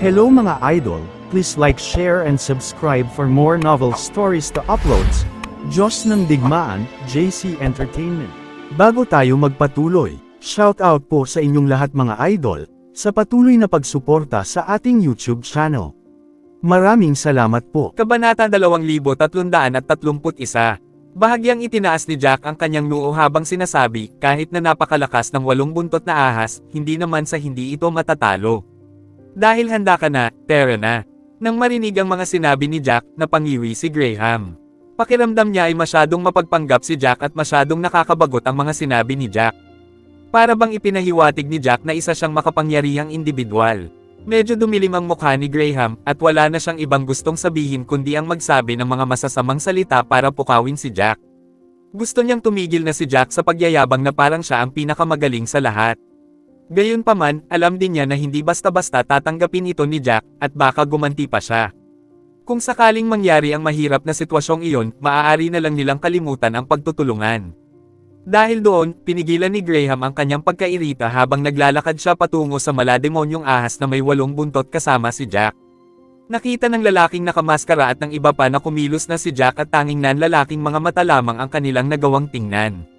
Hello mga idol, please like, share and subscribe for more novel stories to uploads. Diyos ng Digmaan, JC Entertainment. Bago tayo magpatuloy, shout out po sa inyong lahat mga idol, sa patuloy na pagsuporta sa ating YouTube channel. Maraming salamat po. Kabanata 2331. Bahagyang itinaas ni Jack ang kanyang noo habang sinasabi, kahit na napakalakas ng 8 buntot na ahas, hindi naman sa hindi ito matatalo. Dahil handa ka na, tara na. Nang marinig ang mga sinabi ni Jack, napangiwi si Graham. Pakiramdam niya ay masyadong mapagpanggap si Jack at masyadong nakakabagot ang mga sinabi ni Jack. Para bang ipinahiwatig ni Jack na isa siyang makapangyarihang individual. Medyo dumilim ang mukha ni Graham, at wala na siyang ibang gustong sabihin kundi ang magsabi ng mga masasamang salita para pukawin si Jack. Gusto niyang tumigil na si Jack sa pagyayabang na parang siya ang pinakamagaling sa lahat. Gayunpaman, alam din niya na hindi basta-basta tatanggapin ito ni Jack, at baka gumanti pa siya. Kung sakaling mangyari ang mahirap na sitwasyong iyon, maaari na lang nilang kalimutan ang pagtutulungan. Dahil doon, pinigilan ni Graham ang kanyang pagkairita habang naglalakad siya patungo sa malademonyong ahas na may 8 buntot kasama si Jack. Nakita ng lalaking nakamaskara at ng iba pa na kumilos na si Jack at tanging nanlalaking mga mata lamang ang kanilang nagawang tingnan.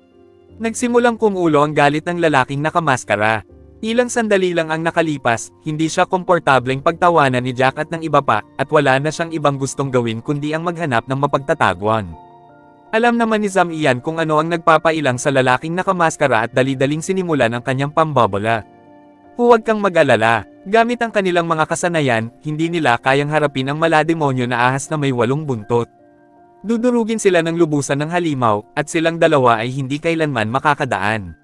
Nagsimulang kumulo ang galit ng lalaking nakamaskara. Ilang sandali lang ang nakalipas, hindi siya komportableng pagtawanan ni Jack at ng iba pa, at wala na siyang ibang gustong gawin kundi ang maghanap ng mapagtatagwan. Alam naman ni Zam iyan kung ano ang nagpapailang sa lalaking nakamaskara at dali-daling sinimulan ang kanyang pambobola. Huwag kang mag-alala, gamit ang kanilang mga kasanayan, hindi nila kayang harapin ang malademonyo na ahas na may 8 buntot. Dudurugin sila ng lubusan ng halimaw, at silang dalawa ay hindi kailanman makakadaan.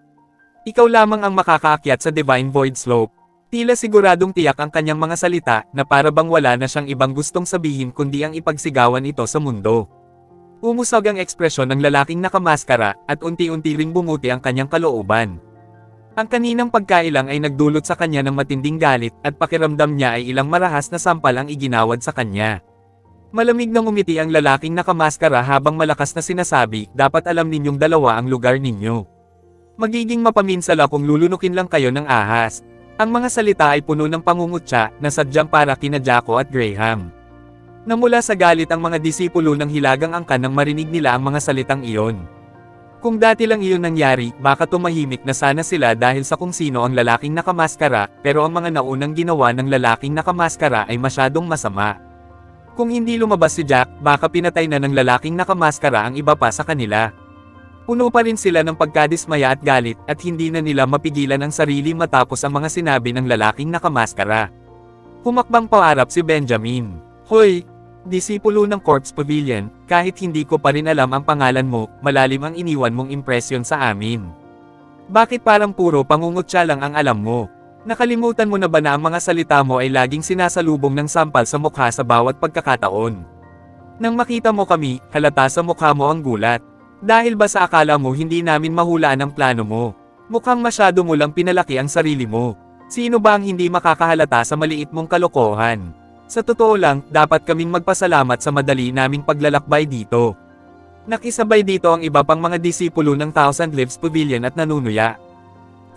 Ikaw lamang ang makakaakyat sa Divine Void Slope. Tila siguradong tiyak ang kanyang mga salita, na para bang wala na siyang ibang gustong sabihin kundi ang ipagsigawan ito sa mundo. Umusog ang ekspresyon ng lalaking nakamaskara, at unti-unti ring bumuti ang kanyang kalooban. Ang kaninang pagkailang ay nagdulot sa kanya ng matinding galit, at pakiramdam niya ay ilang marahas na sampal ang iginawad sa kanya. Malamig na ngumiti ang lalaking nakamaskara habang malakas na sinasabi, dapat alam ninyong dalawa ang lugar ninyo. Magiging mapaminsala kung lulunukin lang kayo ng ahas. Ang mga salita ay puno ng pangungutya, na sadyang para kina Jacko at Graham. Namula sa galit ang mga disipulo ng hilagang angkan nang marinig nila ang mga salitang iyon. Kung dati lang iyon nangyari, baka tumahimik na sana sila dahil sa kung sino ang lalaking nakamaskara, pero ang mga naunang ginawa ng lalaking nakamaskara ay masyadong masama. Kung hindi lumabas si Jack, baka pinatay na ng lalaking nakamaskara ang iba pa sa kanila. Puno pa rin sila ng pagkadismaya at galit, at hindi na nila mapigilan ang sarili matapos ang mga sinabi ng lalaking nakamaskara. Humakbang paharap si Benjamin. Hoy! Disipulo ng Corpse Pavilion, kahit hindi ko pa rin alam ang pangalan mo, malalim ang iniwan mong impresyon sa amin. Bakit parang puro pangungutya lang ang alam mo? Nakalimutan mo na ba na ang mga salita mo ay laging sinasalubong ng sampal sa mukha sa bawat pagkakataon? Nang makita mo kami, halata sa mukha mo ang gulat. Dahil ba sa akala mo hindi namin mahulaan ang plano mo? Mukhang masyado mo lang pinalaki ang sarili mo. Sino ba ang hindi makakahalata sa maliit mong kalokohan? Sa totoo lang, dapat kaming magpasalamat sa madali naming paglalakbay dito. Nakisabay dito ang iba pang mga disipulo ng Thousand Leaves Pavilion at nanunuya.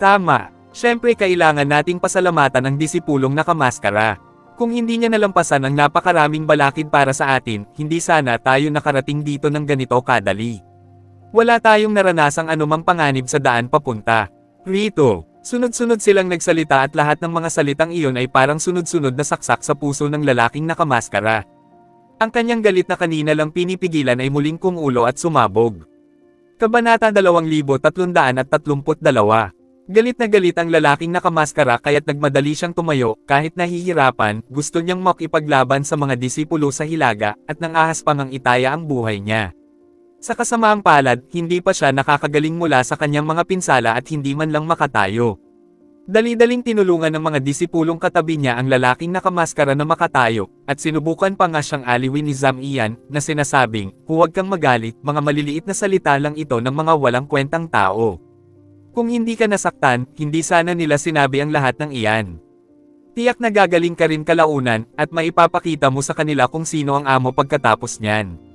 Tama, syempre kailangan nating pasalamatan ang disipulong nakamaskara. Kung hindi niya nalampasan ang napakaraming balakid para sa atin, hindi sana tayo nakarating dito ng ganito kadali. Wala tayong naranasang anumang panganib sa daan papunta rito. Sunod-sunod silang nagsalita at lahat ng mga salitang iyon ay parang sunod-sunod na saksak sa puso ng lalaking nakamaskara. Ang kanyang galit na kanina lang pinipigilan ay muling kumulo at sumabog. Kabanata 2332. Galit na galit ang lalaking nakamaskara kaya't nagmadali siyang tumayo, kahit nahihirapan, gusto niyang makipaglaban sa mga disipulo sa hilaga, at nang ahas pang ang itaya ang buhay niya. Sa kasamaang palad, hindi pa siya nakakagaling mula sa kanyang mga pinsala at hindi man lang makatayo. Dali-daling tinulungan ng mga disipulong katabi niya ang lalaking nakamaskara na makatayo, at sinubukan pa nga siyang aliwin ni Zam iyan, na sinasabing, huwag kang magalit, mga maliliit na salita lang ito ng mga walang kwentang tao. Kung hindi ka nasaktan, hindi sana nila sinabi ang lahat ng iyan. Tiyak na gagaling ka rin kalaunan, at maipapakita mo sa kanila kung sino ang amo pagkatapos niyan.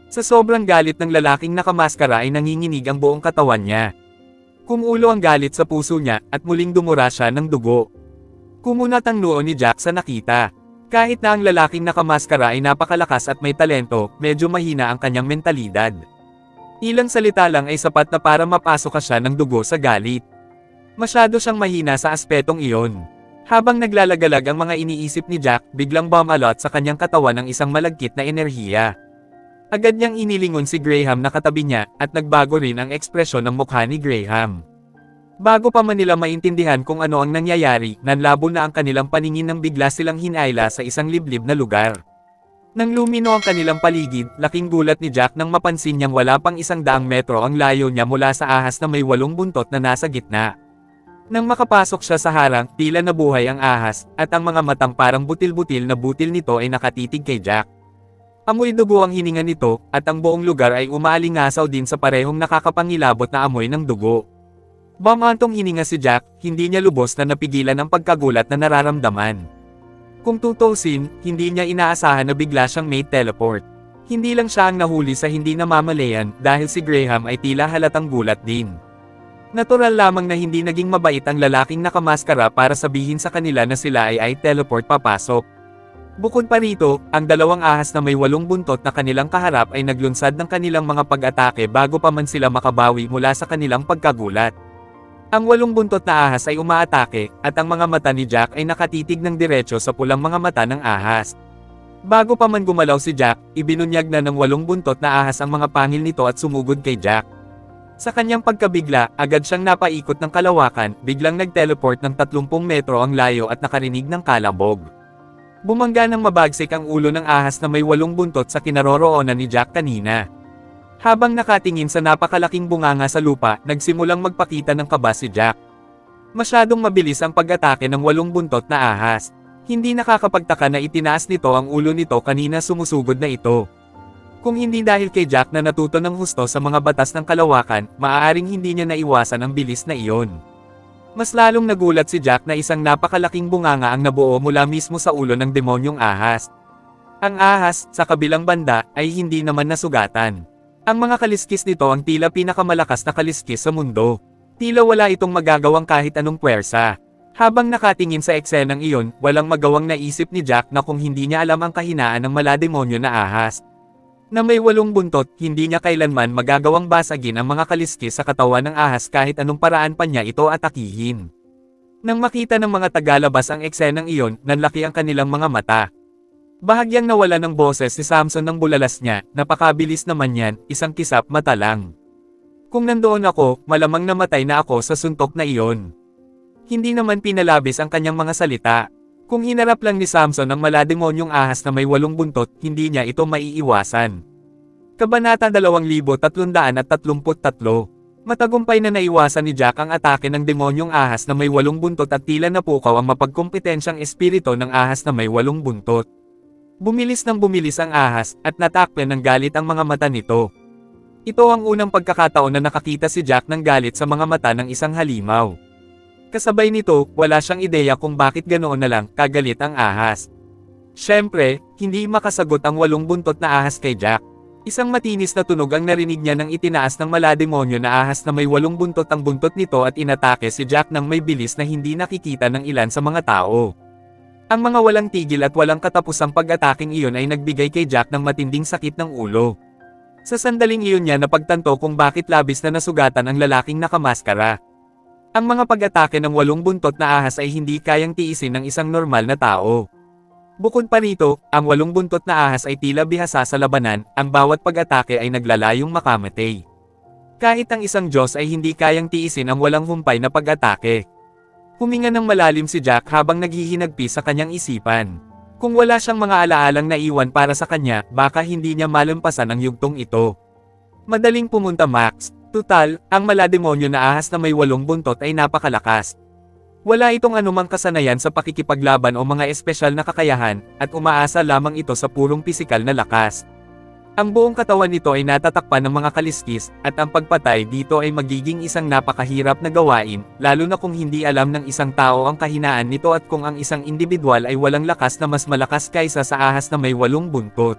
Sa sobrang galit ng lalaking nakamaskara ay nanginginig ang buong katawan niya. Kumulo ang galit sa puso niya, at muling dumura siya ng dugo. Kumunat ang noo ni Jack sa nakita. Kahit na ang lalaking nakamaskara ay napakalakas at may talento, medyo mahina ang kanyang mentalidad. Ilang salita lang ay sapat na para mapasok ka siya ng dugo sa galit. Masyado siyang mahina sa aspetong iyon. Habang naglalagalag ang mga iniisip ni Jack, biglang bumalot sa kanyang katawan ng isang malagkit na enerhiya. Agad niyang inilingon si Graham na katabi niya, at nagbago rin ang ekspresyon ng mukha ni Graham. Bago pa man nila maintindihan kung ano ang nangyayari, nanlabo na ang kanilang paningin nang bigla silang hinayla sa isang liblib na lugar. Nang lumino ang kanilang paligid, laking gulat ni Jack nang mapansin niyang wala pang 100 metro ang layo niya mula sa ahas na may 8 buntot na nasa gitna. Nang makapasok siya sa harang, tila nabuhay ang ahas, at ang mga matang parang butil-butil na butil nito ay nakatitig kay Jack. Amoy dugo ang hininga nito, at ang buong lugar ay umaalingasaw din sa parehong nakakapangilabot na amoy ng dugo. Bumantong hininga si Jack, hindi niya lubos na napigilan ang pagkagulat na nararamdaman. Kung tutusin, hindi niya inaasahan na bigla siyang may teleport. Hindi lang siya ang nahuli sa hindi namamalayan, dahil si Graham ay tila halatang gulat din. Natural lamang na hindi naging mabait ang lalaking nakamaskara para sabihin sa kanila na sila ay teleport papasok. Bukod pa rito, ang dalawang ahas na may 8 buntot na kanilang kaharap ay naglunsad ng kanilang mga pag-atake bago pa man sila makabawi mula sa kanilang pagkagulat. Ang 8 buntot na ahas ay umaatake, at ang mga mata ni Jack ay nakatitig ng diretso sa pulang mga mata ng ahas. Bago pa man gumalaw si Jack, ibinunyag na ng 8 buntot na ahas ang mga pangil nito at sumugod kay Jack. Sa kanyang pagkabigla, agad siyang napaikot ng kalawakan, biglang nag-teleport ng 30 metro ang layo at nakarinig ng kalabog. Bumangga ng mabagsik ang ulo ng ahas na may 8 buntot sa kinaroroonan ni Jack kanina. Habang nakatingin sa napakalaking bunganga sa lupa, nagsimulang magpakita ng kaba si Jack. Masyadong mabilis ang pag-atake ng 8 buntot na ahas. Hindi nakakapagtaka na itinaas nito ang ulo nito kanina sumusugod na ito. Kung hindi dahil kay Jack na natuto ng husto sa mga batas ng kalawakan, maaaring hindi niya naiwasan ang bilis na iyon. Mas lalong nagulat si Jack na isang napakalaking bunganga ang nabuo mula mismo sa ulo ng demonyong ahas. Ang ahas, sa kabilang banda, ay hindi naman nasugatan. Ang mga kaliskis nito ang tila pinakamalakas na kaliskis sa mundo. Tila wala itong magagawang kahit anong puwersa. Habang nakatingin sa eksenang iyon, walang magawang naisip ni Jack na kung hindi niya alam ang kahinaan ng malademonyo na ahas. Na may 8 buntot, hindi niya kailanman magagawang basagin ang mga kaliskis sa katawan ng ahas kahit anong paraan pa niya ito atakihin. Nang makita ng mga tagalabas ang eksenang iyon, nanlaki ang kanilang mga mata. Bahagyang nawala ng boses si Samson ng bulalas niya, napakabilis naman yan, isang kisap mata lang. Kung nandoon ako, malamang namatay na ako sa suntok na iyon. Hindi naman pinalabis ang kanyang mga salita. Kung hinarap lang ni Samson ang malademonyong ahas na may 8 buntot, hindi niya ito maiiwasan. Kabanata 2333. Matagumpay na naiwasan ni Jack ang atake ng demonyong ahas na may 8 buntot at tila napukaw ang mapagkompetensyang espiritu ng ahas na may 8 buntot. Bumilis ng bumilis ang ahas, at natakpan ng galit ang mga mata nito. Ito ang unang pagkakataon na nakakita si Jack ng galit sa mga mata ng isang halimaw. Kasabay nito, wala siyang ideya kung bakit ganoon na lang kagalit ang ahas. Siyempre, hindi makasagot ang 8 buntot na ahas kay Jack. Isang matinis na tunog ang narinig niya nang itinaas ng malademonyo na ahas na may 8 buntot ang buntot nito at inatake si Jack ng may bilis na hindi nakikita ng ilan sa mga tao. Ang mga walang tigil at walang katapusang pag-ataking iyon ay nagbigay kay Jack ng matinding sakit ng ulo. Sa sandaling iyon niya napagtanto kung bakit labis na nasugatan ang lalaking nakamaskara. Ang mga pag-atake ng 8 buntot na ahas ay hindi kayang tiisin ng isang normal na tao. Bukod pa rito, ang 8 buntot na ahas ay tila bihasa sa labanan, ang bawat pag-atake ay naglalayong makamatay. Kahit ang isang Diyos ay hindi kayang tiisin ang walang humpay na pag-atake. Huminga ng malalim si Jack habang naghihinagpi sa kanyang isipan. Kung wala siyang mga alaalang naiwan para sa kanya, baka hindi niya malampasan ang yugtong ito. Madaling pumunta Max. Tutal, ang malademonyo na ahas na may 8 buntot ay napakalakas. Wala itong anumang kasanayan sa pakikipaglaban o mga espesyal na kakayahan, at umaasa lamang ito sa purong pisikal na lakas. Ang buong katawan nito ay natatakpan ng mga kaliskis, at ang pagpatay dito ay magiging isang napakahirap na gawain, lalo na kung hindi alam ng isang tao ang kahinaan nito at kung ang isang individual ay walang lakas na mas malakas kaysa sa ahas na may 8 buntot.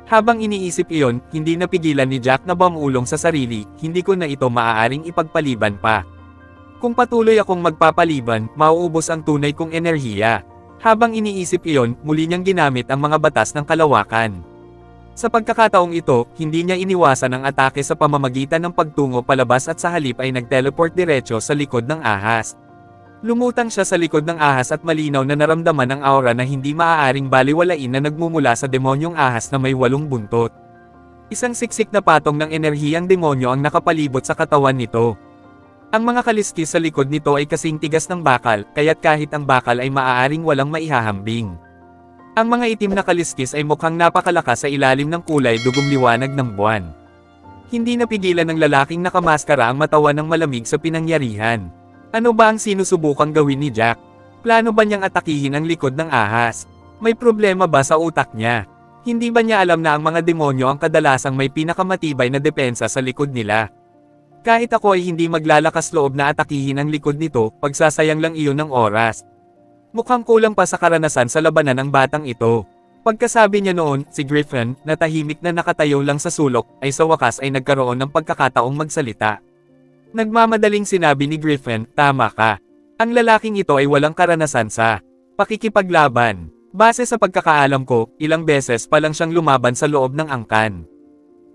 Habang iniisip iyon, hindi napigilan ni Jack na bumulong sa sarili, hindi ko na ito maaaring ipagpaliban pa. Kung patuloy akong magpapaliban, mauubos ang tunay kong enerhiya. Habang iniisip iyon, muli niyang ginamit ang mga batas ng kalawakan. Sa pagkakataong ito, hindi niya iniwasan ang atake sa pamamagitan ng pagtungo palabas at sa halip ay nag-teleport diretso sa likod ng ahas. Lumutang siya sa likod ng ahas at malinaw na naramdaman ang aura na hindi maaaring baliwalain na nagmumula sa demonyong ahas na may 8 buntot. Isang siksik na patong ng enerhiyang demonyo ang nakapalibot sa katawan nito. Ang mga kaliskis sa likod nito ay kasing tigas ng bakal, kaya't kahit ang bakal ay maaaring walang maihahambing. Ang mga itim na kaliskis ay mukhang napakalakas sa ilalim ng kulay dugong liwanag ng buwan. Hindi napigilan ng lalaking nakamaskara ang matawa ng malamig sa pinangyarihan. Ano ba ang sinusubukang gawin ni Jack? Plano ba niyang atakihin ang likod ng ahas? May problema ba sa utak niya? Hindi ba niya alam na ang mga demonyo ang kadalasang may pinakamatibay na depensa sa likod nila? Kahit ako ay hindi maglalakas loob na atakihin ang likod nito, pagsasayang lang iyon ng oras. Mukhang kulang pa sa karanasan sa labanan ng batang ito. Pagkasabi niya noon, si Griffin, na tahimik na nakatayo lang sa sulok, ay sa wakas ay nagkaroon ng pagkakataong magsalita. Nagmamadaling sinabi ni Griffin, tama ka. Ang lalaking ito ay walang karanasan sa pakikipaglaban. Base sa pagkakaalam ko, ilang beses pa lang siyang lumaban sa loob ng angkan.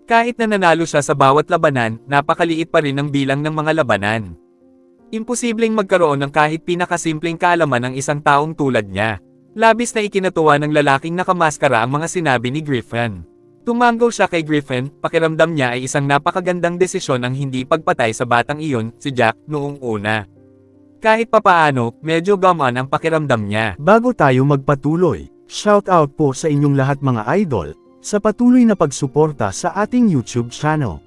Kahit na nanalo siya sa bawat labanan, napakaliit pa rin ang bilang ng mga labanan. Imposibleng magkaroon ng kahit pinakasimpleng kaalaman ng isang taong tulad niya. Labis na ikinatuwa ng lalaking nakamaskara ang mga sinabi ni Griffin. Tumango siya kay Griffin, pakiramdam niya ay isang napakagandang desisyon ang hindi pagpatay sa batang iyon, si Jack, noong una. Kahit papaano, medyo gamaan ang pakiramdam niya. Bago tayo magpatuloy, shoutout po sa inyong lahat mga idol, sa patuloy na pagsuporta sa ating YouTube channel.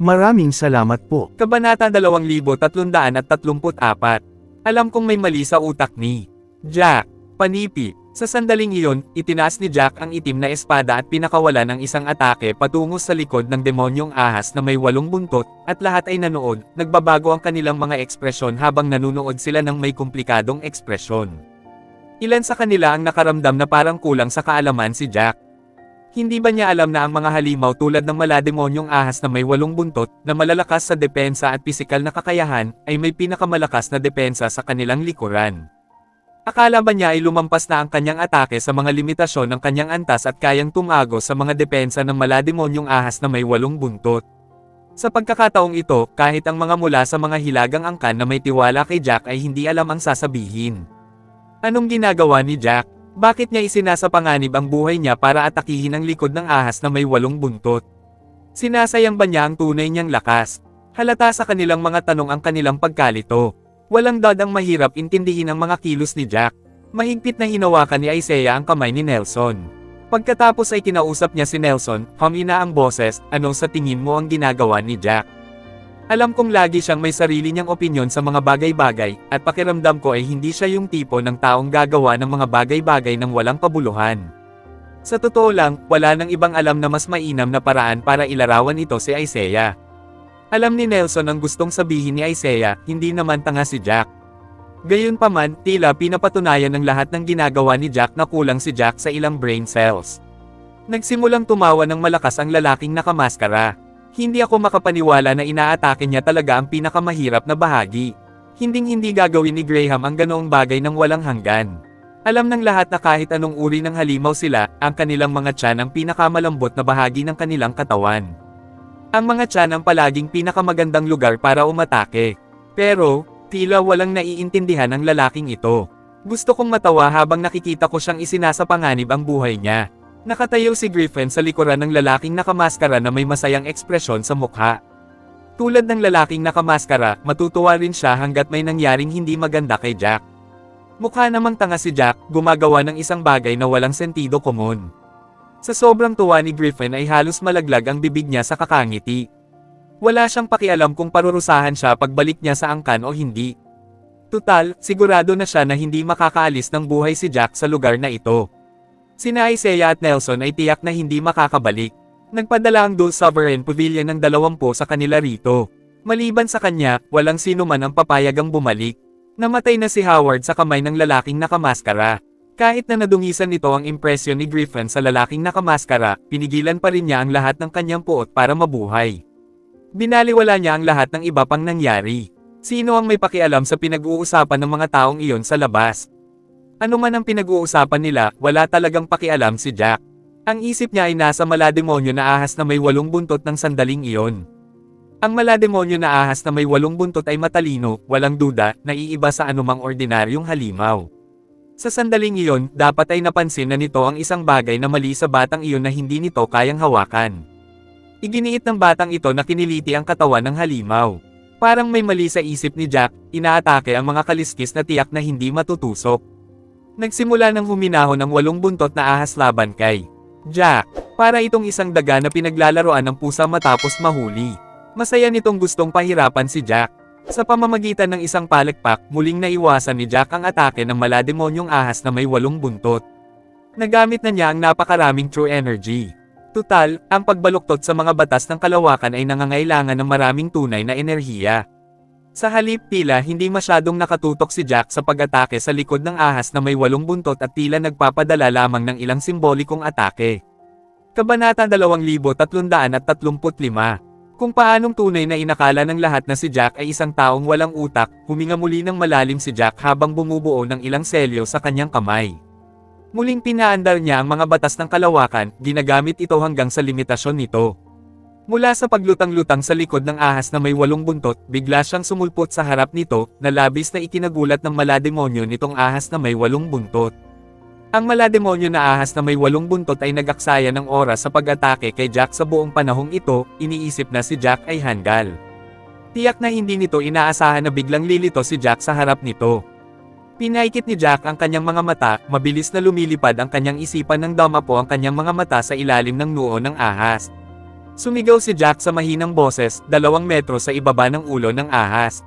Maraming salamat po. Kabanata 2334. Alam kong may mali sa utak ni Jack. Panipi. Sa sandaling iyon, itinaas ni Jack ang itim na espada at pinakawala ng isang atake patungo sa likod ng demonyong ahas na may 8 buntot, at lahat ay nanood, nagbabago ang kanilang mga ekspresyon habang nanunood sila ng may komplikadong ekspresyon. Ilan sa kanila ang nakaramdam na parang kulang sa kaalaman si Jack. Hindi ba niya alam na ang mga halimaw tulad ng malademonyong ahas na may 8 buntot, na malalakas sa depensa at pisikal na kakayahan, ay may pinakamalakas na depensa sa kanilang likuran? Akala ba niya ay lumampas na ang kanyang atake sa mga limitasyon ng kanyang antas at kayang tumago sa mga depensa ng malademonyong ahas na may 8 buntot? Sa pagkakataong ito, kahit ang mga mula sa mga hilagang angkan na may tiwala kay Jack ay hindi alam ang sasabihin. Anong ginagawa ni Jack? Bakit niya isinasapanganib ang buhay niya para atakihin ang likod ng ahas na may 8 buntot? Sinasayang ba niya ang tunay niyang lakas? Halata sa kanilang mga tanong ang kanilang pagkalito. Walang dadang mahirap intindihin ang mga kilos ni Jack. Mahigpit na hinawakan ni Isaiah ang kamay ni Nelson. Pagkatapos ay kinausap niya si Nelson, humina ang boses, ano sa tingin mo ang ginagawa ni Jack? Alam kong lagi siyang may sarili niyang opinyon sa mga bagay-bagay, at pakiramdam ko ay hindi siya yung tipo ng taong gagawa ng mga bagay-bagay ng walang kabuluhan. Sa totoo lang, wala nang ibang alam na mas mainam na paraan para ilarawan ito si Isaiah. Alam ni Nelson ang gustong sabihin ni Isaiah, hindi naman tanga si Jack. Gayunpaman, tila pinapatunayan ng lahat ng ginagawa ni Jack na kulang si Jack sa ilang brain cells. Nagsimulang tumawa ng malakas ang lalaking nakamaskara. Hindi ako makapaniwala na inaatake niya talaga ang pinakamahirap na bahagi. Hinding-hindi gagawin ni Graham ang ganoong bagay ng walang hanggan. Alam ng lahat na kahit anong uri ng halimaw sila, ang kanilang mga tiyan ang pinakamalambot na bahagi ng kanilang katawan. Ang mga tiyan ang palaging pinakamagandang lugar para umatake. Pero, tila walang naiintindihan ng lalaking ito. Gusto kong matawa habang nakikita ko siyang isinasapanganib ang buhay niya. Nakatayo si Griffin sa likuran ng lalaking nakamaskara na may masayang ekspresyon sa mukha. Tulad ng lalaking nakamaskara, matutuwa rin siya hanggat may nangyaring hindi maganda kay Jack. Mukha namang tanga si Jack, gumagawa ng isang bagay na walang sentido komon. Sa sobrang tuwa ni Griffin ay halos malaglag ang bibig niya sa kakangiti. Wala siyang pakialam kung parurusahan siya pagbalik niya sa angkan o hindi. Tutal, sigurado na siya na hindi makakaalis ng buhay si Jack sa lugar na ito. Sina Isaiah at Nelson ay tiyak na hindi makakabalik. Nagpadala ang Dulce Sovereign Pavilion ng 20 sa kanila rito. Maliban sa kanya, walang sino man ang papayagang bumalik. Namatay na si Howard sa kamay ng lalaking nakamaskara. Kahit na nadungisan nito ang impresyon ni Griffin sa lalaking nakamaskara, pinigilan pa rin niya ang lahat ng kanyang puot para mabuhay. Binaliwala niya ang lahat ng iba pang nangyari. Sino ang may pakialam sa pinag-uusapan ng mga taong iyon sa labas? Ano man ang pinag-uusapan nila, wala talagang pakialam si Jack. Ang isip niya ay nasa malademonyo na ahas na may 8 buntot ng sandaling iyon. Ang malademonyo na ahas na may 8 buntot ay matalino, walang duda, naiiba sa anumang ordinaryong halimaw. Sa sandaling iyon, dapat ay napansin na nito ang isang bagay na mali sa batang iyon na hindi nito kayang hawakan. Iginiit ng batang ito na kiniliti ang katawan ng halimaw. Parang may mali sa isip ni Jack, inaatake ang mga kaliskis na tiyak na hindi matutusok. Nagsimula ng huminahon ang 8 buntot na ahas laban kay Jack, para itong isang daga na pinaglalaroan ng pusa matapos mahuli. Masaya nitong gustong pahirapan si Jack. Sa pamamagitan ng isang palekpak, muling naiwasan ni Jack ang atake ng malademonyong ahas na may 8 buntot. Nagamit na niya ang napakaraming true energy. Tutal, ang pagbaluktot sa mga batas ng kalawakan ay nangangailangan ng maraming tunay na enerhiya. Sa halip tila hindi masyadong nakatutok si Jack sa pag-atake sa likod ng ahas na may 8 buntot at tila nagpapadala lamang ng ilang simbolikong atake. Kabanata 2335. Kung paanong tunay na inakala ng lahat na si Jack ay isang taong walang utak, huminga muli ng malalim si Jack habang bumubuo ng ilang selyo sa kanyang kamay. Muling pinaandar niya ang mga batas ng kalawakan, ginagamit ito hanggang sa limitasyon nito. Mula sa paglutang-lutang sa likod ng ahas na may 8 buntot, bigla siyang sumulpot sa harap nito, na labis na ikinagulat ng malademonyo nitong ahas na may 8 buntot. Ang malademonyo na ahas na may 8 buntot ay nag-aksaya ng oras sa pag-atake kay Jack sa buong panahong ito, iniisip na si Jack ay handal. Tiyak na hindi nito inaasahan na biglang lilito si Jack sa harap nito. Pinaikit ni Jack ang kanyang mga mata, mabilis na lumilipad ang kanyang isipan nang damapo ang kanyang mga mata sa ilalim ng noo ng ahas. Sumigaw si Jack sa mahinang boses, 2 metro sa ibaba ng ulo ng ahas.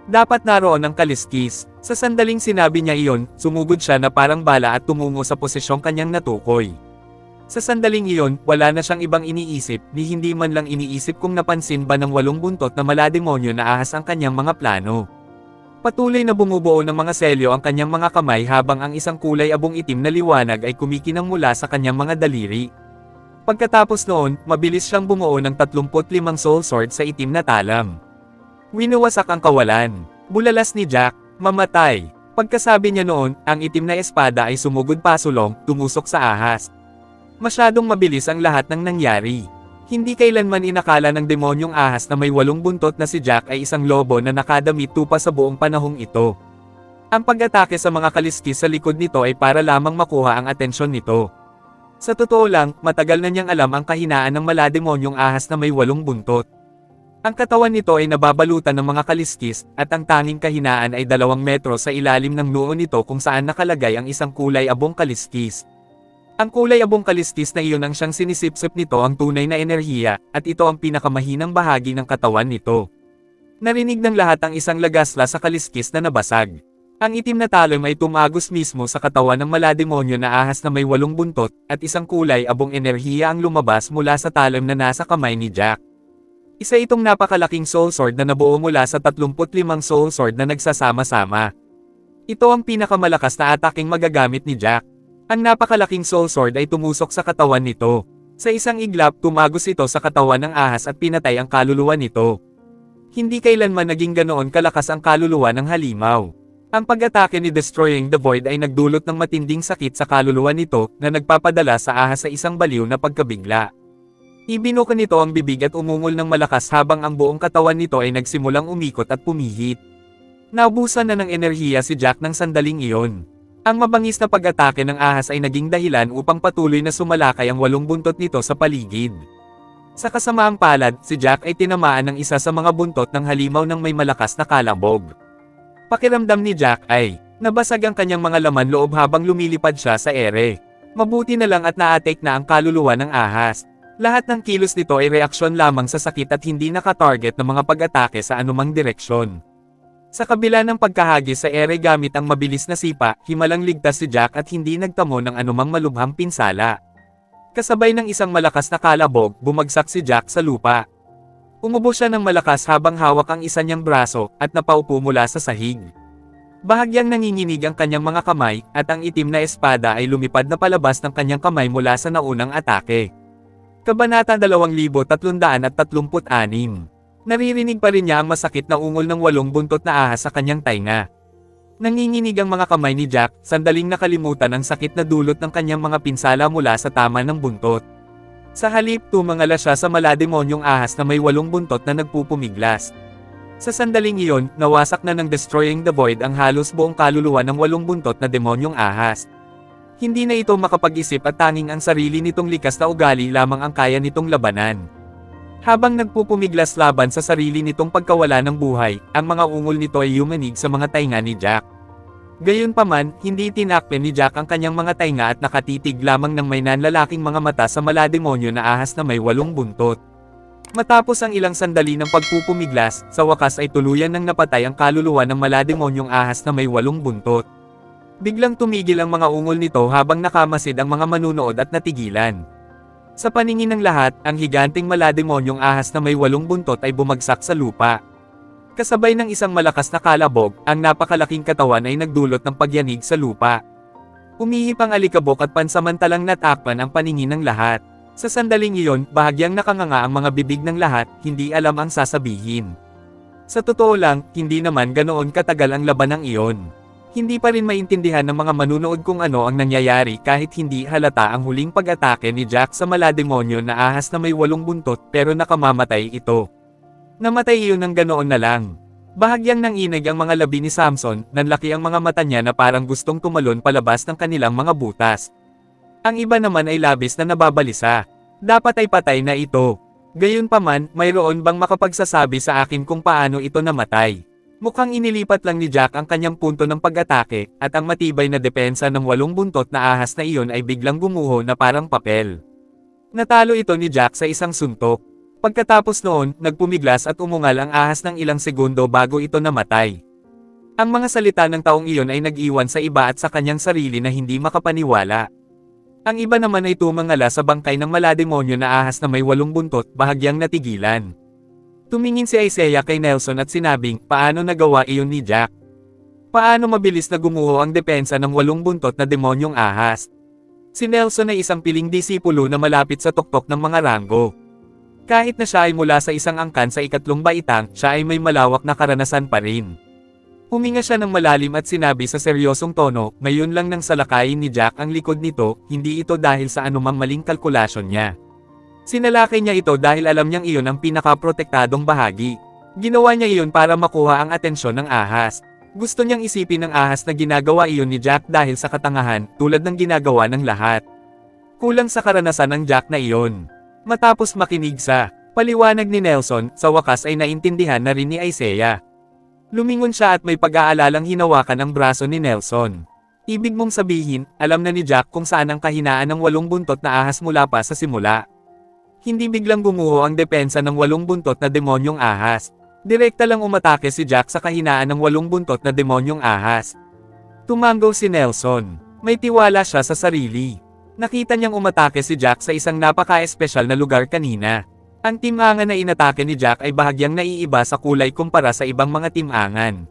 Dapat naroon ang kaliskis. Sa sandaling sinabi niya iyon, sumugod siya na parang bala at tumungo sa posisyong kanyang natukoy. Sa sandaling iyon, wala na siyang ibang iniisip, ni hindi man lang iniisip kung napansin ba ng 8 buntot na malademonyo na ahas ang kanyang mga plano. Patuloy na bumubuo ng mga selyo ang kanyang mga kamay habang ang isang kulay abong itim na liwanag ay kumikinang mula sa kanyang mga daliri. Pagkatapos noon, mabilis siyang bumuo ng 35 soul sword sa itim na talam. Winuwasak ang kawalan. Bulalas ni Jack, mamatay. Pagkasabi niya noon, ang itim na espada ay sumugod pasulong, tumusok sa ahas. Masyadong mabilis ang lahat ng nangyari. Hindi kailanman inakala ng demonyong ahas na may 8 buntot na si Jack ay isang lobo na nakadamit tupa sa buong panahong ito. Ang pag-atake sa mga kaliskis sa likod nito ay para lamang makuha ang atensyon nito. Sa totoo lang, matagal na niyang alam ang kahinaan ng malademonyong ahas na may 8 buntot. Ang katawan nito ay nababalutan ng mga kaliskis, at ang tanging kahinaan ay 2 metro sa ilalim ng noo nito kung saan nakalagay ang isang kulay abong kaliskis. Ang kulay abong kaliskis na iyon ang siyang sinisipsip nito ang tunay na enerhiya, at ito ang pinakamahinang bahagi ng katawan nito. Narinig ng lahat ang isang lagasla sa kaliskis na nabasag. Ang itim na talon ay tumagos mismo sa katawan ng malademonyo na ahas na may 8 buntot, at isang kulay abong enerhiya ang lumabas mula sa talon na nasa kamay ni Jack. Isa itong napakalaking soul sword na nabuo mula sa 35 soul sword na nagsasama-sama. Ito ang pinakamalakas na ataking magagamit ni Jack. Ang napakalaking soul sword ay tumusok sa katawan nito. Sa isang iglap, tumagos ito sa katawan ng ahas at pinatay ang kaluluwa nito. Hindi kailanman naging ganoon kalakas ang kaluluwa ng halimaw. Ang pag-atake ni Destroying the Void ay nagdulot ng matinding sakit sa kaluluwa nito, na nagpapadala sa ahas sa isang baliw na pagkabigla. Ibinuka nito ang bibig at umungol ng malakas habang ang buong katawan nito ay nagsimulang umikot at pumihit. Naubusan na ng enerhiya si Jack ng sandaling iyon. Ang mabangis na pag-atake ng ahas ay naging dahilan upang patuloy na sumalakay ang 8 buntot nito sa paligid. Sa kasamaang palad, si Jack ay tinamaan ng isa sa mga buntot ng halimaw ng may malakas na kalabog. Pakiramdam ni Jack ay, nabasag ang kanyang mga laman loob habang lumilipad siya sa ere. Mabuti na lang at na-atake na ang kaluluwa ng ahas. Lahat ng kilos nito ay reaksyon lamang sa sakit at hindi nakatarget ng mga pag-atake sa anumang direksyon. Sa kabila ng pagkahagis sa ere gamit ang mabilis na sipa, himalang ligtas si Jack at hindi nagtamo ng anumang malubhang pinsala. Kasabay ng isang malakas na kalabog, bumagsak si Jack sa lupa. Umubo siya ng malakas habang hawak ang isa niyang braso, at napaupo mula sa sahig. Bahagyang nanginginig ang kanyang mga kamay, at ang itim na espada ay lumipad na palabas ng kanyang kamay mula sa naunang atake. Kabanata 2336. Naririnig pa rin niya ang masakit na ungol ng 8 buntot na ahas sa kanyang tainga. Nanginginig ang mga kamay ni Jack, sandaling nakalimutan ang sakit na dulot ng kanyang mga pinsala mula sa tama ng buntot. Sa halip, tumangala siya sa malademonyong ahas na may 8 buntot na nagpupumiglas. Sa sandaling iyon, nawasak na ng Destroying the Void ang halos buong kaluluwa ng 8 buntot na demonyong ahas. Hindi na ito makapag-isip at tanging ang sarili nitong likas na ugali lamang ang kaya nitong labanan. Habang nagpupumiglas laban sa sarili nitong pagkawala ng buhay, ang mga ungol nito ay yumanig sa mga tainga ni Jack. Gayunpaman, hindi tinakpe ni Jack ang kanyang mga tainga at nakatitig lamang ng may nanlalaking mga mata sa malademonyo na ahas na may 8 buntot. Matapos ang ilang sandali ng pagpupumiglas, sa wakas ay tuluyan ng napatay ang kaluluwa ng malademonyong ahas na may 8 buntot. Biglang tumigil ang mga ungol nito habang nakamasid ang mga manunood at natigilan. Sa paningin ng lahat, ang higanting malademonyong ahas na may 8 buntot ay bumagsak sa lupa. Kasabay ng isang malakas na kalabog, ang napakalaking katawan ay nagdulot ng pagyanig sa lupa. Umihip ang alikabok at pansamantalang natakpan ang paningin ng lahat. Sa sandaling iyon, bahagyang nakanganga ang mga bibig ng lahat, hindi alam ang sasabihin. Sa totoo lang, hindi naman ganoon katagal ang labanang iyon. Hindi pa rin maintindihan ng mga manunood kung ano ang nangyayari kahit hindi halata ang huling pag-atake ni Jack sa malademonyo na ahas na may 8 buntot pero nakamamatay ito. Namatay iyon ng ganoon na lang. Bahagyang nanginig ang mga labi ni Samson, nanlaki ang mga mata niya na parang gustong tumalon palabas ng kanilang mga butas. Ang iba naman ay labis na nababalisa. Dapat ay patay na ito. Gayunpaman, mayroon bang makapagsasabi sa akin kung paano ito namatay? Mukhang inilipat lang ni Jack ang kanyang punto ng pag-atake, at ang matibay na depensa ng 8 buntot na ahas na iyon ay biglang gumuho na parang papel. Natalo ito ni Jack sa isang suntok. Pagkatapos noon, nagpumiglas at umungal ang ahas ng ilang segundo bago ito namatay. Ang mga salita ng taong iyon ay nag-iwan sa iba at sa kanyang sarili na hindi makapaniwala. Ang iba naman ay tumangala sa bangkay ng malademonyo na ahas na may 8 buntot, bahagyang natigilan. Tumingin si Isaiah kay Nelson at sinabing, paano nagawa iyon ni Jack? Paano mabilis na gumuho ang depensa ng 8 buntot na demonyong ahas? Si Nelson ay isang piling disipulo na malapit sa tuktok ng mga ranggo. Kahit na siya ay mula sa isang angkan sa 3 baitang, siya ay may malawak na karanasan pa rin. Huminga siya ng malalim at sinabi sa seryosong tono, ngayon lang nang salakayin ni Jack ang likod nito, hindi ito dahil sa anumang maling kalkulasyon niya. Sinalakay niya ito dahil alam niyang iyon ang pinakaprotektadong bahagi. Ginawa niya iyon para makuha ang atensyon ng ahas. Gusto niyang isipin ng ahas na ginagawa iyon ni Jack dahil sa katangahan, tulad ng ginagawa ng lahat. Kulang sa karanasan ng Jack na iyon. Matapos makinig sa paliwanag ni Nelson, sa wakas ay naintindihan na rin ni Isaiah. Lumingon siya at may pag-aalalang hinawakan ang braso ni Nelson. Ibig mong sabihin, alam na ni Jack kung saan ang kahinaan ng 8 buntot na ahas mula pa sa simula. Hindi biglang gumuho ang depensa ng 8 buntot na demonyong ahas. Direkta lang umatake si Jack sa kahinaan ng 8 buntot na demonyong ahas. Tumango si Nelson. May tiwala siya sa sarili. Nakita niyang umatake si Jack sa isang napaka-espesyal na lugar kanina. Ang timangan na inatake ni Jack ay bahagyang naiiba sa kulay kumpara sa ibang mga timangan.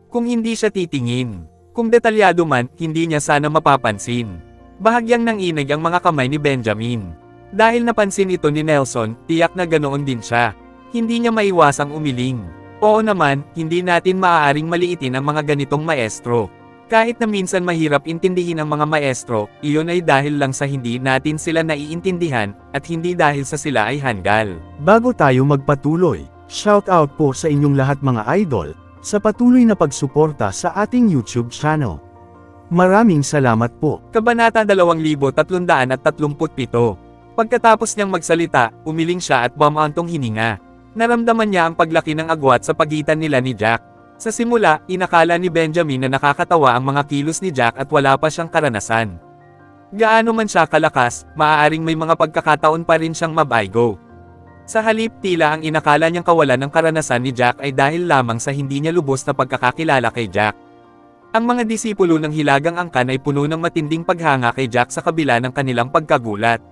Kung hindi siya titingin, kung detalyado man, hindi niya sana mapapansin. Bahagyang nanginig ang mga kamay ni Benjamin. Dahil napansin ito ni Nelson, tiyak na ganoon din siya. Hindi niya maiwasang umiling. Oo naman, hindi natin maaaring maliitin ang mga ganitong maestro. Kahit na minsan mahirap intindihin ang mga maestro, iyon ay dahil lang sa hindi natin sila naiintindihan, at hindi dahil sa sila ay hanggal. Bago tayo magpatuloy, shoutout po sa inyong lahat mga idol, sa patuloy na pagsuporta sa ating YouTube channel. Maraming salamat po. Kabanata 2337. Pagkatapos niyang magsalita, umiling siya at bumantong hininga. Naramdaman niya ang paglaki ng agwat sa pagitan nila ni Jack. Sa simula, inakala ni Benjamin na nakakatawa ang mga kilos ni Jack at wala pa siyang karanasan. Gaano man siya kalakas, maaaring may mga pagkakataon pa rin siyang mabaygo. Sa halip, tila ang inakala niyang kawalan ng karanasan ni Jack ay dahil lamang sa hindi niya lubos na pagkakakilala kay Jack. Ang mga disipulo ng Hilagang Angkan ay puno ng matinding paghanga kay Jack sa kabila ng kanilang pagkagulat.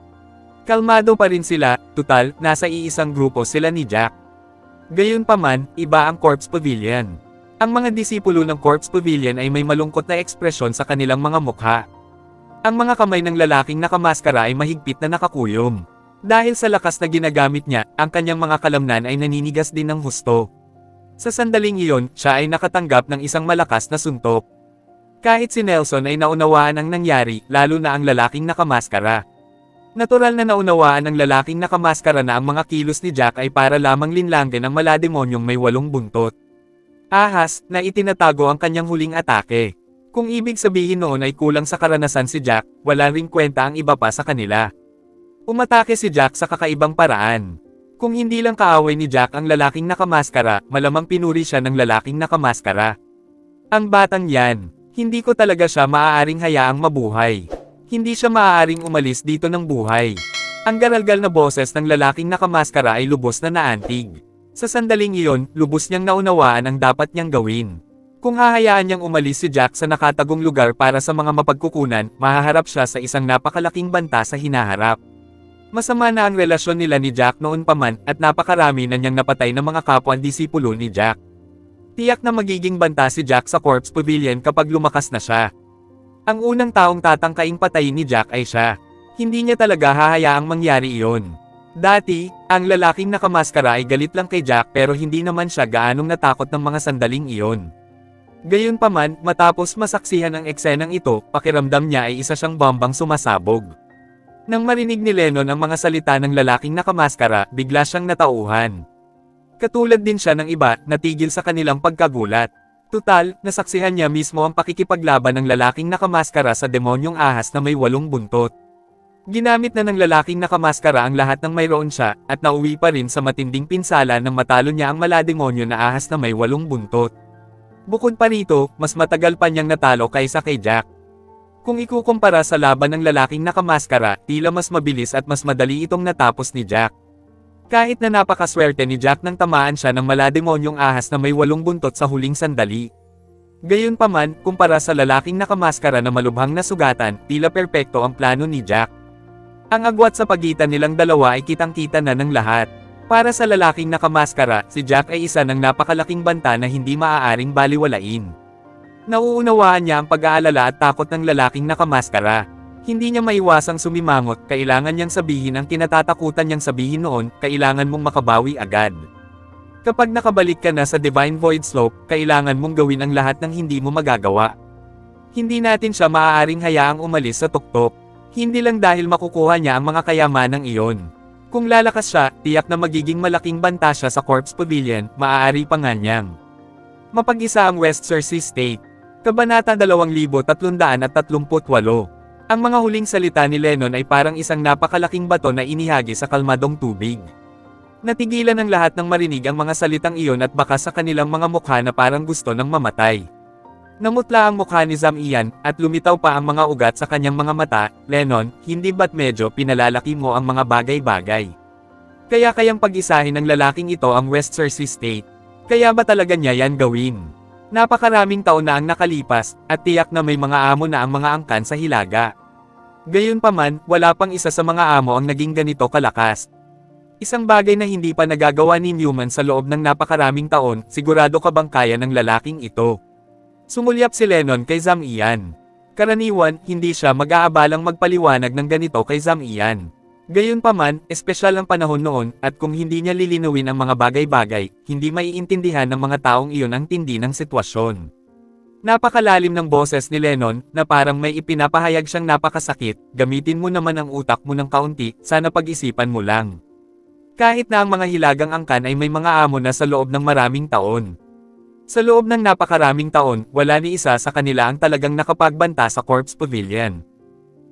Kalmado pa rin sila, tutal, nasa iisang grupo sila ni Jack. Gayunpaman, iba ang Corpse Pavilion. Ang mga disipulo ng Corpse Pavilion ay may malungkot na ekspresyon sa kanilang mga mukha. Ang mga kamay ng lalaking nakamaskara ay mahigpit na nakakuyom. Dahil sa lakas na ginagamit niya, ang kanyang mga kalamnan ay naninigas din ng husto. Sa sandaling iyon, siya ay nakatanggap ng isang malakas na suntok. Kahit si Nelson ay naunawaan ang nangyari, lalo na ang lalaking nakamaskara. Natural na naunawaan ng lalaking nakamaskara na ang mga kilos ni Jack ay para lamang linlangin ang malademonyong may 8 buntot. Ahas, na itinatago ang kanyang huling atake. Kung ibig sabihin noon ay kulang sa karanasan si Jack, wala ring kwenta ang iba pa sa kanila. Umatake si Jack sa kakaibang paraan. Kung hindi lang kaaway ni Jack ang lalaking nakamaskara, malamang pinuri siya ng lalaking nakamaskara. Ang batang yan, hindi ko talaga siya maaaring hayaang mabuhay. Hindi siya maaaring umalis dito ng buhay. Ang garalgal na boses ng lalaking nakamaskara ay lubos na naantig. Sa sandaling iyon, lubos niyang naunawaan ang dapat niyang gawin. Kung hahayaan niyang umalis si Jack sa nakatagong lugar para sa mga mapagkukunan, mahaharap siya sa isang napakalaking banta sa hinaharap. Masama na ang relasyon nila ni Jack noon pa man at napakarami na niyang napatay ng mga kapwa-disipulo ni Jack. Tiyak na magiging banta si Jack sa Corpse Pavilion kapag lumakas na siya. Ang unang taong tatangkaing patayin ni Jack ay siya. Hindi niya talaga hahayaang mangyari iyon. Dati, ang lalaking nakamaskara ay galit lang kay Jack pero hindi naman siya gaanong natakot ng mga sandaling iyon. Gayunpaman, matapos masaksihan ang eksenang ito, pakiramdam niya ay isa siyang bombang sumasabog. Nang marinig ni Lennon ang mga salita ng lalaking nakamaskara, bigla siyang natauhan. Katulad din siya ng iba, natigil sa kanilang pagkagulat. Tutal, nasaksihan niya mismo ang pakikipaglaban ng lalaking nakamaskara sa demonyong ahas na may 8 buntot. Ginamit na ng lalaking nakamaskara ang lahat ng mayroon siya, at nauwi pa rin sa matinding pinsala nang matalo niya ang malademonyo na ahas na may 8 buntot. Bukod pa rito, mas matagal pa niyang natalo kaysa kay Jack. Kung ikukumpara sa laban ng lalaking nakamaskara, tila mas mabilis at mas madali itong natapos ni Jack. Kahit na napakaswerte ni Jack nang tamaan siya ng malademonyong ahas na may 8 buntot sa huling sandali. Gayunpaman, kumpara sa lalaking nakamaskara na malubhang na sugatan, tila perpekto ang plano ni Jack. Ang agwat sa pagitan nilang dalawa ay kitang-kita na ng lahat. Para sa lalaking nakamaskara, si Jack ay isa ng napakalaking banta na hindi maaaring baliwalain. Nauunawaan niya ang pag-aalala at takot ng lalaking nakamaskara. Hindi niya maiwasang sumimangot, kailangan niyang sabihin ang kinatatakutan niyang sabihin noon, kailangan mong makabawi agad. Kapag nakabalik ka na sa Divine Void Slope, kailangan mong gawin ang lahat ng hindi mo magagawa. Hindi natin siya maaaring hayaang umalis sa tuktok. Hindi lang dahil makukuha niya ang mga kayamanang iyon. Kung lalakas siya, tiyak na magiging malaking banta siya sa Corpse Pavilion, maaari pa nga niyang mapag-isa ang West Cersei State. Kabanata 2338. Ang mga huling salita ni Lennon ay parang isang napakalaking bato na inihagi sa kalmadong tubig. Natigilan ng lahat ng marinig ang mga salitang iyon at baka sa kanilang mga mukha na parang gusto ng mamatay. Namutla ang mukha ni Zam Ian, at lumitaw pa ang mga ugat sa kanyang mga mata. Lennon, hindi ba't medyo pinalalaki mo ang mga bagay-bagay? Kaya kayang pag-isahin ng lalaking ito ang West Cersei State? Kaya ba talaga niya yan gawin? Napakaraming taon na ang nakalipas, at tiyak na may mga amo na ang mga angkan sa Hilaga. Gayunpaman, wala pang isa sa mga amo ang naging ganito kalakas. Isang bagay na hindi pa nagagawa ni Newman sa loob ng napakaraming taon, sigurado ka bang kaya ng lalaking ito? Sumulyap si Lennon kay Zam Ian. Karaniwan, hindi siya mag-aabalang magpaliwanag ng ganito kay Zam Ian. Gayunpaman, espesyal ang panahon noon, at kung hindi niya lilinawin ang mga bagay-bagay, hindi maiintindihan ng mga taong iyon ang tindi ng sitwasyon. Napakalalim ng boses ni Lennon, na parang may ipinapahayag siyang napakasakit, gamitin mo naman ang utak mo ng kaunti, sana pag-isipan mo lang. Kahit na ang mga hilagang angkan ay may mga amo na sa loob ng maraming taon. Sa loob ng napakaraming taon, wala ni isa sa kanila ang talagang nakapagbanta sa Corpse Pavilion.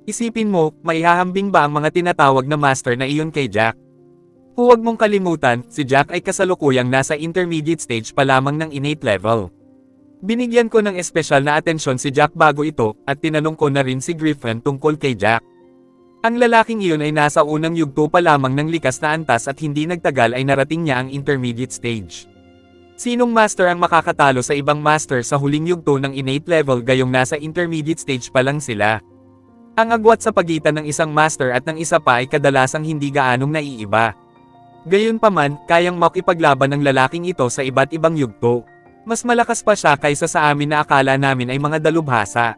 Isipin mo, maihahambing ba ang mga tinatawag na master na iyon kay Jack? Huwag mong kalimutan, si Jack ay kasalukuyang nasa intermediate stage pa lamang ng innate level. Binigyan ko ng espesyal na atensyon si Jack bago ito, at tinanong ko na rin si Griffin tungkol kay Jack. Ang lalaking iyon ay nasa unang yugto pa lamang ng likas na antas at hindi nagtagal ay narating niya ang intermediate stage. Sinong master ang makakatalo sa ibang master sa huling yugto ng innate level gayong nasa intermediate stage pa lang sila? Ang agwat sa pagitan ng isang master at ng isa pa ay kadalasang hindi gaanong naiiba. Gayunpaman, kayang makipaglaban ng lalaking ito sa iba't ibang yugto. Mas malakas pa siya kaysa sa amin na akala namin ay mga dalubhasa.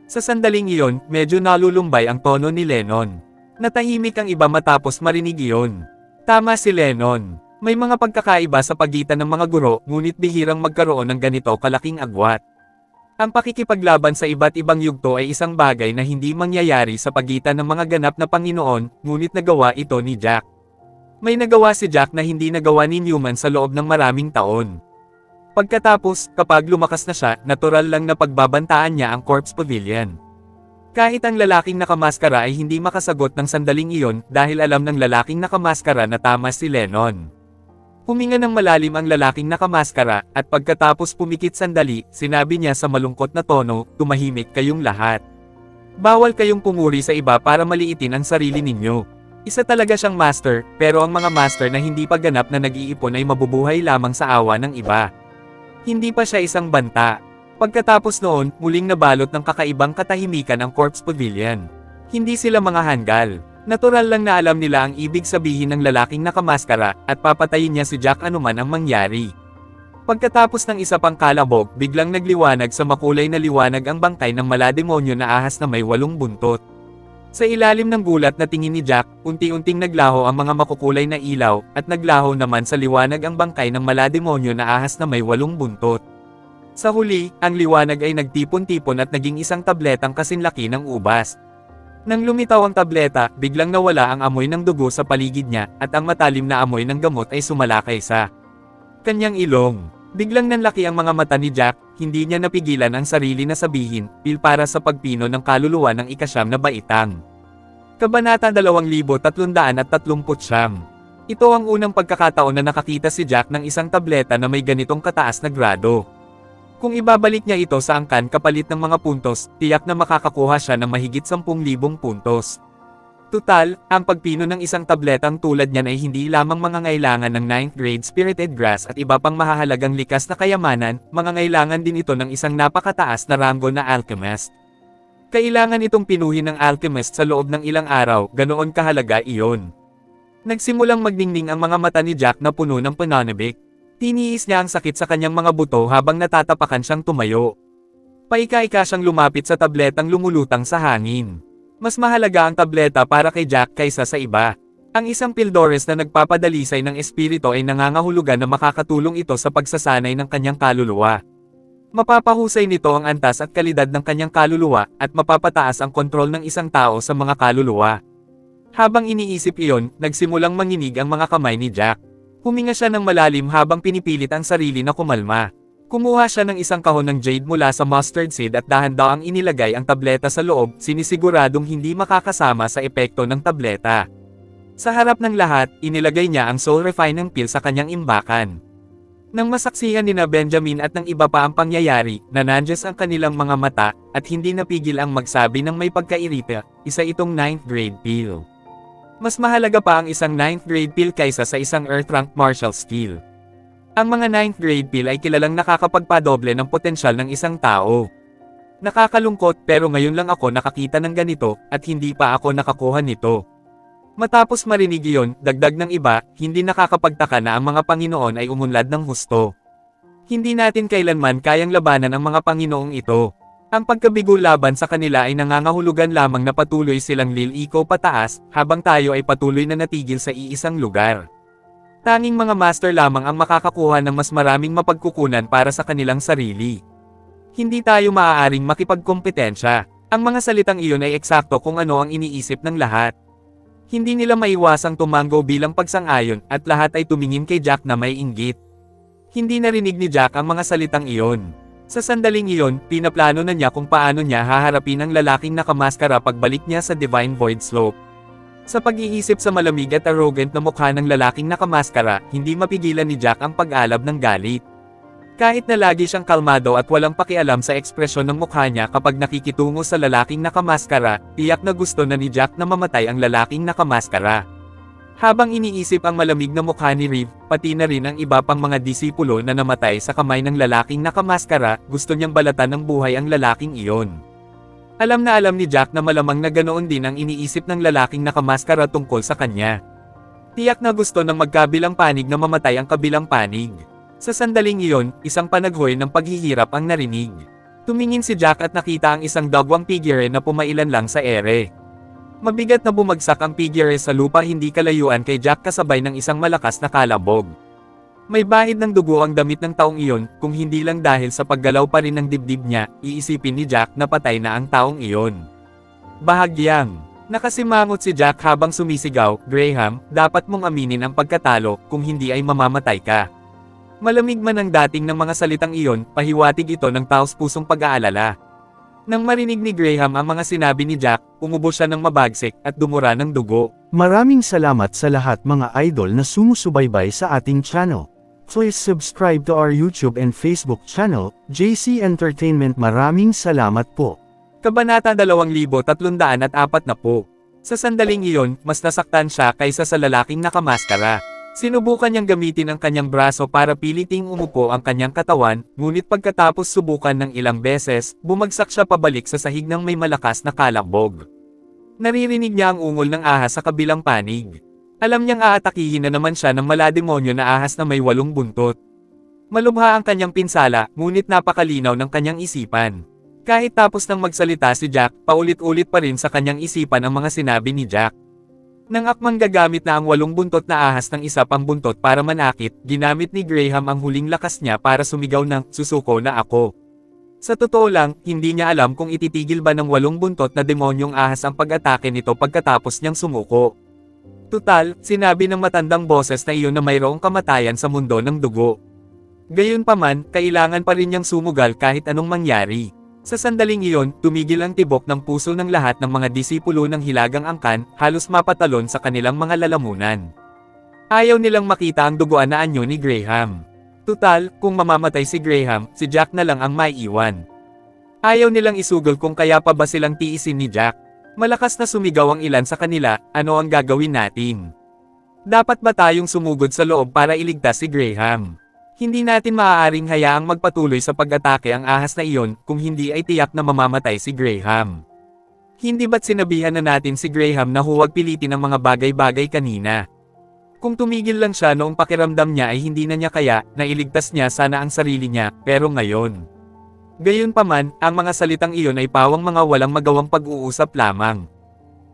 Sa sandaling iyon, medyo nalulumbay ang tono ni Lennon. Natahimik ang iba matapos marinig iyon. Tama si Lennon. May mga pagkakaiba sa pagitan ng mga guro, ngunit bihirang magkaroon ng ganito kalaking agwat. Ang pakikipaglaban sa iba't ibang yugto ay isang bagay na hindi mangyayari sa pagitan ng mga ganap na Panginoon, ngunit nagawa ito ni Jack. May nagawa si Jack na hindi nagawa ni Newman sa loob ng maraming taon. Pagkatapos, kapag lumakas na siya, natural lang na pagbabantaan niya ang Corpse Pavilion. Kahit ang lalaking nakamaskara ay hindi makasagot ng sandaling iyon dahil alam ng lalaking nakamaskara na tama si Lennon. Huminga ng malalim ang lalaking nakamaskara, at pagkatapos pumikit sandali, sinabi niya sa malungkot na tono, "Tumahimik kayong lahat. Bawal kayong pumuri sa iba para maliitin ang sarili ninyo." Isa talaga siyang master, pero ang mga master na hindi pa ganap na nag-iipon ay mabubuhay lamang sa awa ng iba. Hindi pa siya isang banta. Pagkatapos noon, muling nabalot ng kakaibang katahimikan ang Corpse Pavilion. Hindi sila mga hanggal. Natural lang na alam nila ang ibig sabihin ng lalaking nakamaskara, at papatayin niya si Jack anuman ang mangyari. Pagkatapos ng isa pang kalabog, biglang nagliwanag sa makulay na liwanag ang bangkay ng malademonyo na ahas na may 8 buntot. Sa ilalim ng gulat na tingin ni Jack, unti-unting naglaho ang mga makukulay na ilaw, at naglaho naman sa liwanag ang bangkay ng malademonyo na ahas na may 8 buntot. Sa huli, ang liwanag ay nagtipon-tipon at naging isang tabletang kasinlaki ng ubas. Nang lumitaw ang tableta, biglang nawala ang amoy ng dugo sa paligid niya, at ang matalim na amoy ng gamot ay sumalakay sa kanyang ilong. Biglang nanlaki ang mga mata ni Jack, hindi niya napigilan ang sarili na sabihin, "Pil para sa pagpino ng kaluluwa ng ika-9 na baitang." Kabanata 2339. Ito ang unang pagkakataon na nakakita si Jack ng isang tableta na may ganitong kataas na grado. Kung ibabalik niya ito sa angkan kapalit ng mga puntos, tiyak na makakakuha siya ng mahigit 10,000 puntos. Tutal, ang pagpino ng isang tabletang tulad niyan ay hindi lamang mangangailangan ng 9th grade spirited grass at iba pang mahahalagang likas na kayamanan, mangangailangan din ito ng isang napakataas na ranggo na alchemist. Kailangan itong pinuhin ng alchemist sa loob ng ilang araw, ganoon kahalaga iyon. Nagsimulang magningning ang mga mata ni Jack na puno ng pananabik. Tiniis niya ang sakit sa kanyang mga buto habang natatapakan siyang tumayo. Paika-ika siyang lumapit sa tabletang lumulutang sa hangin. Mas mahalaga ang tableta para kay Jack kaysa sa iba. Ang isang pildores na nagpapadalisay ng espiritu ay nangangahulugan na makakatulong ito sa pagsasanay ng kanyang kaluluwa. Mapapahusay nito ang antas at kalidad ng kanyang kaluluwa, at mapapataas ang kontrol ng isang tao sa mga kaluluwa. Habang iniisip iyon, nagsimulang manginig ang mga kamay ni Jack. Huminga siya ng malalim habang pinipilit ang sarili na kumalma. Kumuha siya ng isang kahon ng jade mula sa mustard seed at dahan-dahang inilagay ang tableta sa loob, sinisiguradong hindi makakasama sa epekto ng tableta. Sa harap ng lahat, inilagay niya ang soul refining pill sa kanyang imbakan. Nang masaksihan nina Benjamin at ng iba pa ang pangyayari, nanandyas ang kanilang mga mata, at hindi napigil ang magsabi ng may pagkairita, isa itong 9th grade pill. Mas mahalaga pa ang isang 9th grade pill kaysa sa isang earth rank martial skill. Ang mga 9th grade pill ay kilalang nakakapagpadoble ng potensyal ng isang tao. Nakakalungkot, pero ngayon lang ako nakakita ng ganito, at hindi pa ako nakakuha nito. Matapos marinig iyon, dagdag ng iba, hindi nakakapagtaka na ang mga Panginoon ay umunlad ng husto. Hindi natin kailanman kayang labanan ang mga Panginoong ito. Ang pagkabigo laban sa kanila ay nangangahulugan lamang na patuloy silang liliko pataas, habang tayo ay patuloy na natigil sa iisang lugar. Tanging mga master lamang ang makakakuha ng mas maraming mapagkukunan para sa kanilang sarili. Hindi tayo maaaring makipagkompetensya. Ang mga salitang iyon ay eksakto kung ano ang iniisip ng lahat. Hindi nila maiwasang tumanggo bilang pagsang-ayon, at lahat ay tumingin kay Jack na may inggit. Hindi narinig ni Jack ang mga salitang iyon. Sa sandaling iyon, pinaplano na niya kung paano niya haharapin ang lalaking nakamaskara pagbalik niya sa Divine Void Slope. Sa pag-iisip sa malamig at arrogant na mukha ng lalaking nakamaskara, hindi mapigilan ni Jack ang pag-alab ng galit. Kahit na lagi siyang kalmado at walang pakialam sa ekspresyon ng mukha niya kapag nakikitungo sa lalaking nakamaskara, tiyak na gusto na ni Jack na mamatay ang lalaking nakamaskara. Habang iniisip ang malamig na mukha ni Reeve, pati na rin ang iba pang mga disipulo na namatay sa kamay ng lalaking nakamaskara, gusto niyang balatan ng buhay ang lalaking iyon. Alam na alam ni Jack na malamang na ganoon din ang iniisip ng lalaking nakamaskara tungkol sa kanya. Tiyak na gusto ng magkabilang panig na mamatay ang kabilang panig. Sa sandaling iyon, isang panaghoy ng paghihirap ang narinig. Tumingin si Jack at nakita ang isang dagwang figure na pumailan lang sa ere. Mabigat na bumagsak ang figure sa lupa, hindi kalayuan kay Jack kasabay ng isang malakas na kalabog. May bahid ng dugo ang damit ng taong iyon, kung hindi lang dahil sa paggalaw pa rin ng dibdib niya, iisipin ni Jack na patay na ang taong iyon. Bahagyang nakasimangot si Jack habang sumisigaw, "Graham, dapat mong aminin ang pagkatalo, kung hindi ay mamamatay ka." Malamig man ang dating ng mga salitang iyon, pahiwatig ito ng taos-pusong pag-aalala. Nang marinig ni Graham ang mga sinabi ni Jack, umubo siya ng mabagsik at dumura ng dugo. Maraming salamat sa lahat mga idol na sumusubaybay sa ating channel. Please subscribe to our YouTube and Facebook channel, JC Entertainment. Maraming salamat po. Kabanata 2340. Sa sandaling iyon, mas nasaktan siya kaysa sa lalaking nakamaskara. Sinubukan niyang gamitin ang kanyang braso para piliting umupo ang kanyang katawan, ngunit pagkatapos subukan ng ilang beses, bumagsak siya pabalik sa sahig ng may malakas na kalabog. Naririnig niya ang ungol ng ahas sa kabilang panig. Alam niyang aatakihin na naman siya ng malademonyo na ahas na may 8 buntot. Malubha ang kanyang pinsala, ngunit napakalinaw ng kanyang isipan. Kahit tapos nang magsalita si Jack, paulit-ulit pa rin sa kanyang isipan ang mga sinabi ni Jack. Nang akmang gagamit na ang 8 buntot na ahas ng isa pang buntot para manakit, ginamit ni Graham ang huling lakas niya para sumigaw ng, "Susuko na ako." Sa totoo lang, hindi niya alam kung ititigil ba ng 8 buntot na demonyong ahas ang pag-atake nito pagkatapos niyang sumuko. Tutal, sinabi ng matandang boses na iyon na mayroong kamatayan sa mundo ng dugo. Gayunpaman, kailangan pa rin niyang sumugal kahit anong mangyari. Sa sandaling iyon, tumigil ang tibok ng puso ng lahat ng mga disipulo ng Hilagang Angkan, halos mapatalon sa kanilang mga lalamunan. Ayaw nilang makita ang duguan na anyo ni Graham. Tutal, kung mamamatay si Graham, si Jack na lang ang maiiwan. Ayaw nilang isugol kung kaya pa ba silang tiisin ni Jack. Malakas na sumigaw ang ilan sa kanila, "Ano ang gagawin natin? Dapat ba tayong sumugod sa loob para iligtas si Graham? Hindi natin maaaring hayaang magpatuloy sa pag-atake ang ahas na iyon, kung hindi ay tiyak na mamamatay si Graham. Hindi ba't sinabihan na natin si Graham na huwag pilitin ang mga bagay-bagay kanina? Kung tumigil lang siya noong pakiramdam niya ay hindi na niya kaya, nailigtas niya sana ang sarili niya, pero ngayon." Gayunpaman, ang mga salitang iyon ay pawang mga walang magawang pag-uusap lamang.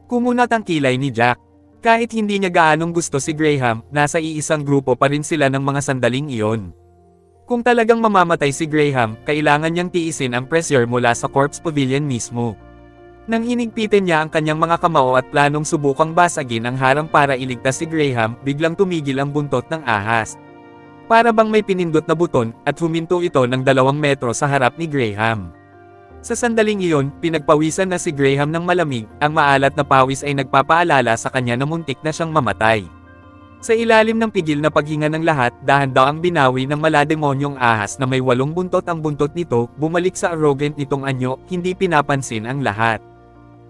Kumunat ang kilay ni Jack. Kahit hindi niya gaanong gusto si Graham, nasa iisang grupo pa rin sila ng mga sandaling iyon. Kung talagang mamamatay si Graham, kailangan niyang tiisin ang pressure mula sa corpse pavilion mismo. Nang hinigpitin niya ang kanyang mga kamao at planong subukang basagin ang harang para iligtas si Graham, biglang tumigil ang buntot ng ahas. Para bang may pinindot na buton, at huminto ito ng 2 metro sa harap ni Graham. Sa sandaling iyon, pinagpawisan na si Graham ng malamig, ang maalat na pawis ay nagpapaalala sa kanya na muntik na siyang mamatay. Sa ilalim ng pigil na paghinga ng lahat, dahan-dahang binawi ng malademonyong ahas na may 8 buntot ang buntot nito, bumalik sa arrogant nitong anyo, hindi pinapansin ang lahat.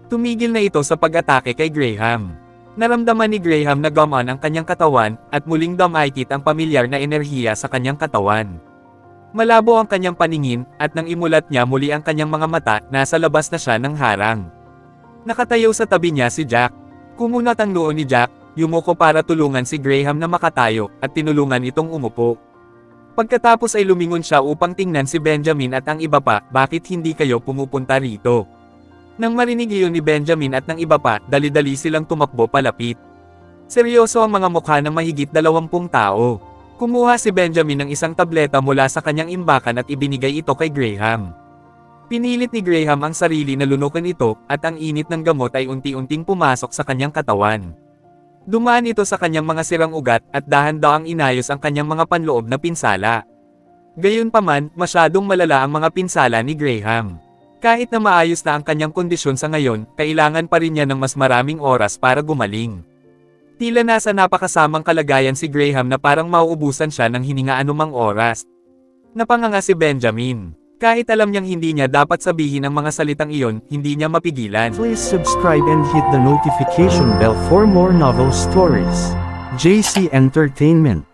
Tumigil na ito sa pag-atake kay Graham. Naramdaman ni Graham na gumaan ang kanyang katawan, at muling dumaikit ang pamilyar na enerhiya sa kanyang katawan. Malabo ang kanyang paningin, at nang imulat niya muli ang kanyang mga mata, nasa labas na siya ng harang. Nakatayo sa tabi niya si Jack. Kumunat ang noo ni Jack, yumuko para tulungan si Graham na makatayo, at tinulungan itong umupo. Pagkatapos ay lumingon siya upang tingnan si Benjamin at ang iba pa, "Bakit hindi kayo pumupunta rito?" Nang marinig iyon ni Benjamin at ng iba pa, dali-dali silang tumakbo palapit. Seryoso ang mga mukha ng mahigit 20 tao. Kumuha si Benjamin ng isang tableta mula sa kanyang imbakan at ibinigay ito kay Graham. Pinilit ni Graham ang sarili na lunukin ito, at ang init ng gamot ay unti-unting pumasok sa kanyang katawan. Dumaan ito sa kanyang mga sirang ugat, at dahan-dahang inayos ang kanyang mga panloob na pinsala. Gayunpaman, masyadong malala ang mga pinsala ni Graham. Kahit na maayos na ang kanyang kondisyon sa ngayon, kailangan pa rin niya ng mas maraming oras para gumaling. Tila nasa napakasamang kalagayan si Graham na parang mauubusan siya ng hininga anumang oras. Napanganga si Benjamin. Kahit alam niyang hindi niya dapat sabihin ang mga salitang iyon, hindi niya mapigilan. Please subscribe and hit the notification bell for more novel stories. JC Entertainment.